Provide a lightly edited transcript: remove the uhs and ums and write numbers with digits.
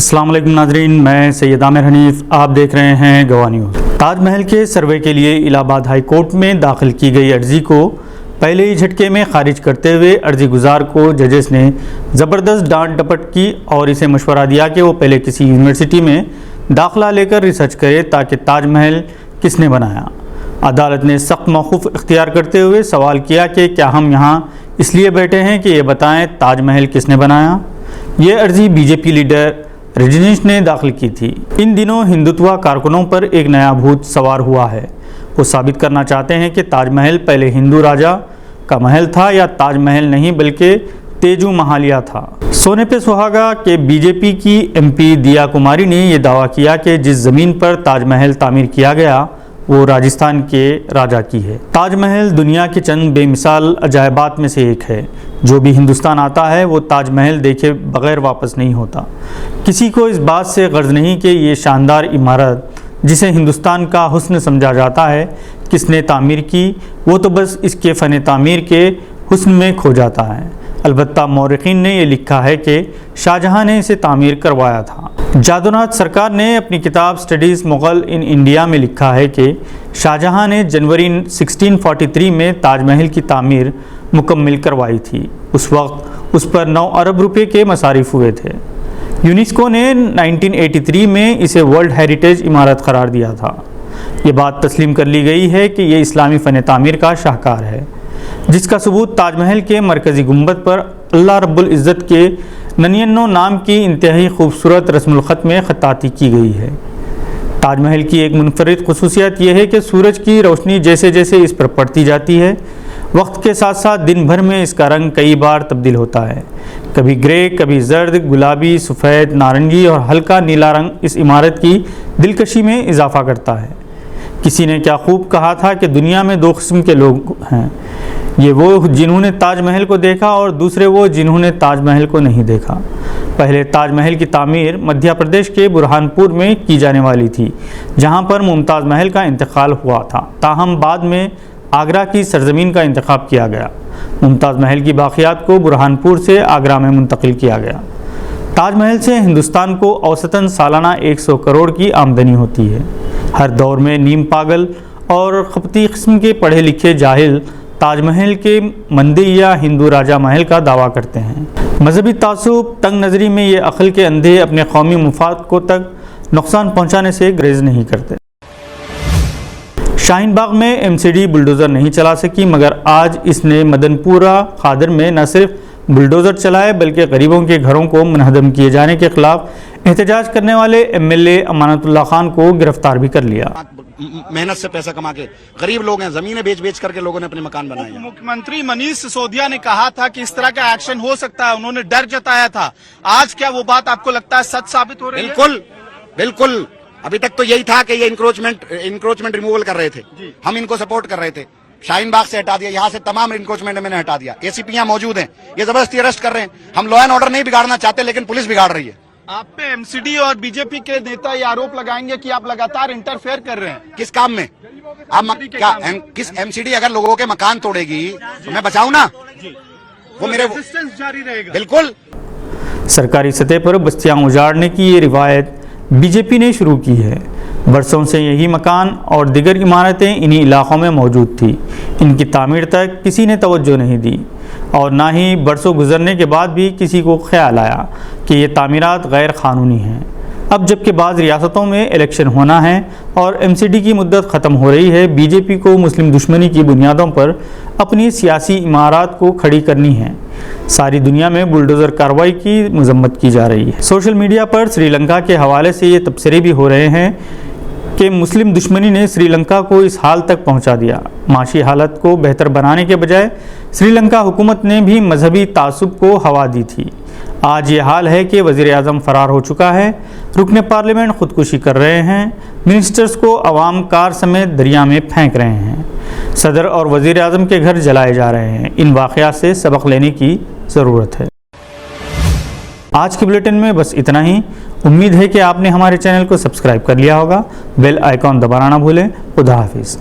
السلام علیکم ناظرین، میں سید عامر حنیف، آپ دیکھ رہے ہیں گواہ نیوز۔ تاج محل کے سروے کے لیے الہ آباد ہائی کورٹ میں داخل کی گئی عرضی کو پہلے ہی جھٹکے میں خارج کرتے ہوئے عرضی گزار کو ججز نے زبردست ڈانٹ ڈپٹ کی اور اسے مشورہ دیا کہ وہ پہلے کسی یونیورسٹی میں داخلہ لے کر ریسرچ کرے تاکہ تاج محل کس نے بنایا۔ عدالت نے سخت موقف اختیار کرتے ہوئے سوال کیا کہ کیا ہم یہاں اس لیے بیٹھے ہیں کہ یہ بتائیں تاج محل کس نے بنایا؟ یہ عرضی B J P leader Rajneesh نے داخل کی تھی۔ ان دنوں ہندوتوا کارکنوں پر ایک نیا بھوت سوار ہوا ہے۔ وہ ثابت کرنا چاہتے ہیں کہ تاج محل پہلے ہندو راجا کا محل تھا یا تاج محل نہیں بلکہ تیجو محلیہ تھا۔ سونے پہ سہاگا کے بی جے پی کی ایم پی دیا کماری نے یہ دعویٰ کیا کہ جس زمین پر تاج محل تعمیر کیا گیا وہ راجستھان کے راجا کی ہے۔ تاج محل دنیا کے چند بے مثال عجائبات میں سے ایک ہے۔ جو بھی ہندوستان آتا ہے وہ تاج محل دیکھے بغیر واپس نہیں ہوتا۔ کسی کو اس بات سے غرض نہیں کہ یہ شاندار عمارت جسے ہندوستان کا حسن سمجھا جاتا ہے کس نے تعمیر کی، وہ تو بس اس کے فن تعمیر کے حسن میں کھو جاتا ہے۔ البتہ مورخین نے یہ لکھا ہے کہ شاہ جہاں نے اسے تعمیر کروایا تھا۔ جادوناتھ سرکار نے اپنی کتاب اسٹڈیز مغل ان انڈیا میں لکھا ہے کہ شاہ جہاں نے جنوری 1643 میں تاج محل کی تعمیر مکمل کروائی تھی۔ اس وقت اس پر 9 ارب روپے کے مصارف ہوئے تھے۔ یونیسکو نے 1983 میں اسے ورلڈ ہیریٹیج عمارت قرار دیا تھا۔ یہ بات تسلیم کر لی گئی ہے کہ یہ اسلامی فن تعمیر کا شاہکار ہے، جس کا ثبوت تاج محل کے مرکزی گنبد پر اللہ رب العزت کے ننینو نام کی انتہائی خوبصورت رسم الخط میں خطاطی کی گئی ہے۔ تاج محل کی ایک منفرد خصوصیت یہ ہے کہ سورج کی روشنی جیسے جیسے اس پر پڑتی جاتی ہے، وقت کے ساتھ ساتھ دن بھر میں اس کا رنگ کئی بار تبدیل ہوتا ہے۔ کبھی گرے، کبھی زرد، گلابی، سفید، نارنجی اور ہلکا نیلا رنگ اس عمارت کی دلکشی میں اضافہ کرتا ہے۔ کسی نے کیا خوب کہا تھا کہ دنیا میں 2 قسم کے لوگ ہیں، یہ وہ جنہوں نے تاج محل کو دیکھا اور دوسرے وہ جنہوں نے تاج محل کو نہیں دیکھا۔ پہلے تاج محل کی تعمیر مدھیہ پردیش کے برہان پور میں کی جانے والی تھی، جہاں پر ممتاز محل کا انتقال ہوا تھا، تاہم بعد میں آگرہ کی سرزمین کا انتخاب کیا گیا۔ ممتاز محل کی باقیات کو برہان پور سے آگرہ میں منتقل کیا گیا۔ تاج محل سے ہندوستان کو اوسطاً سالانہ 100 کروڑ کی آمدنی ہوتی ہے۔ ہر دور میں نیم پاگل اور خپتی قسم کے پڑھے لکھے جاہل تاج محل کے مندر یا ہندو راجا محل کا دعویٰ کرتے ہیں۔ مذہبی تعصب، تنگ نظری میں یہ عقل کے اندھے اپنے قومی مفاد کو تک نقصان پہنچانے سے گریز نہیں کرتے۔ شاہین باغ میں ایم سی ڈی بلڈوزر نہیں چلا سکی، مگر آج اس نے مدن پورہ خادر میں نہ صرف بلڈوزر چلائے بلکہ غریبوں کے گھروں کو منہدم کیے جانے کے خلاف احتجاج کرنے والے ایم ایل اے امانت اللہ خان کو گرفتار بھی کر لیا۔ محنت سے پیسہ کما کے غریب لوگ ہیں، زمینیں بیچ کر کے لوگوں نے اپنے مکان بنائے ہیں۔ مکھیہ منتری منیش سسودیا نے کہا تھا کہ اس طرح کا ایکشن ہو سکتا ہے، انہوں نے ڈر جتایا تھا۔ آج کیا وہ بات آپ کو لگتا ہے سچ ثابت ہو رہی ہے؟ بالکل۔ ابھی تک تو یہی تھا کہ یہ انکروچمنٹ ریموول کر رہے تھے، ہم ان کو سپورٹ کر رہے تھے۔ شاہین باغ سے ہٹا دیا، یہاں سے تمام انکروچمنٹ میں نے ہٹا دیا۔ اے سی پی یہاں موجود ہیں، یہ زبردستی ارسٹ کر رہے ہیں۔ ہم لا اینڈ آرڈر نہیں بگاڑنا چاہتے لیکن پولیس بگاڑ رہی ہے۔ آپ پہ ایم سی ڈی اور بی جے پی کے نیتا یہ آروپ لگائیں گے کہ آپ لگاتار انٹرفیئر کر رہے ہیں۔ کس کام میں؟ کس ایم سی ڈی اگر لوگوں کے مکان توڑے گی تو میں بچاؤں نا، وہ میرے جاری رہے گا۔ بالکل۔ سرکاری سطح پر بستیاں اجاڑنے کی یہ روایت بی جے پی نے شروع کی ہے۔ برسوں سے یہی مکان اور دیگر عمارتیں انہی علاقوں میں موجود تھی۔ ان کی تعمیر تک کسی نے توجہ نہیں دی اور نہ ہی برسوں گزرنے کے بعد بھی کسی کو خیال آیا کہ یہ تعمیرات غیر قانونی ہیں۔ اب جب کہ بعض ریاستوں میں الیکشن ہونا ہے اور ایم سی ڈی کی مدت ختم ہو رہی ہے، بی جے پی کو مسلم دشمنی کی بنیادوں پر اپنی سیاسی عمارات کو کھڑی کرنی ہے۔ ساری دنیا میں بلڈوزر کارروائی کی مذمت کی جا رہی ہے۔ سوشل میڈیا پر سری لنکا کے حوالے سے یہ تبصرے بھی ہو رہے ہیں کہ مسلم دشمنی نے سری لنکا کو اس حال تک پہنچا دیا۔ معاشی حالت کو بہتر بنانے کے بجائے سری لنکا حکومت نے بھی مذہبی تعصب کو ہوا دی تھی۔ آج یہ حال ہے کہ وزیر اعظم فرار ہو چکا ہے، رکن پارلیمنٹ خودکشی کر رہے ہیں، منسٹرز کو عوام کار سمیت دریا میں پھینک رہے ہیں، صدر اور وزیر اعظم کے گھر جلائے جا رہے ہیں۔ ان واقعات سے سبق لینے کی ضرورت ہے۔ آج کے بلیٹن میں بس اتنا ہی۔ امید ہے کہ آپ نے ہمارے چینل کو سبسکرائب کر لیا ہوگا۔ بیل آئیکن دبانا نہ بھولیں۔ خدا حافظ۔